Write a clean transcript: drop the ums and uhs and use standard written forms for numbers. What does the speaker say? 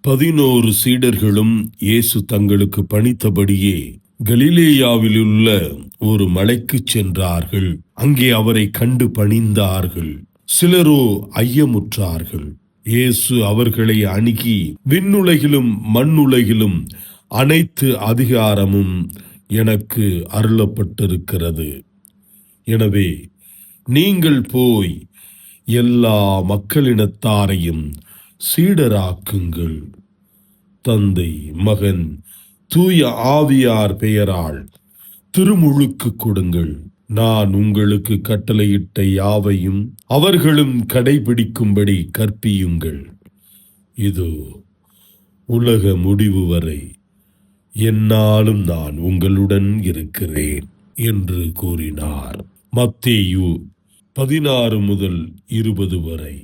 11 சீடர்களும் இயேசு தங்களுக்கு பணித்தபடியே கலிலேயாவிலுள்ள ஒரு மலைக்குச் சென்றார்கள். அங்கே அவரை கண்டு பணிந்தார்கள். சிலரோ ஐயமுற்றார்கள். இயேசு அவர்களை அணுகி, விண்ணுலகிலும் மண்ணுலகிலும் அனைத்து அதிகாரமும் எனக்கு அருளப்பட்டிருக்கிறது. எனவே நீங்கள் போய் எல்லா மக்களினத்தாரையும் சீடராக்குங்கள். தந்தை, மகன், தூய ஆவியார் பெயரால் திருமுழுக்கு கொடுங்கள். நான் உங்களுக்கு கட்டளையிட்ட யாவையும் அவர்களும் கடைபிடிக்கும்படி கற்பியுங்கள். இதோ உலக முடிவு வரை எந்நாளும் நான் உங்களுடன் இருக்கிறேன் என்று கூறினார். மத்தேயு 16 முதல் 20 வரை.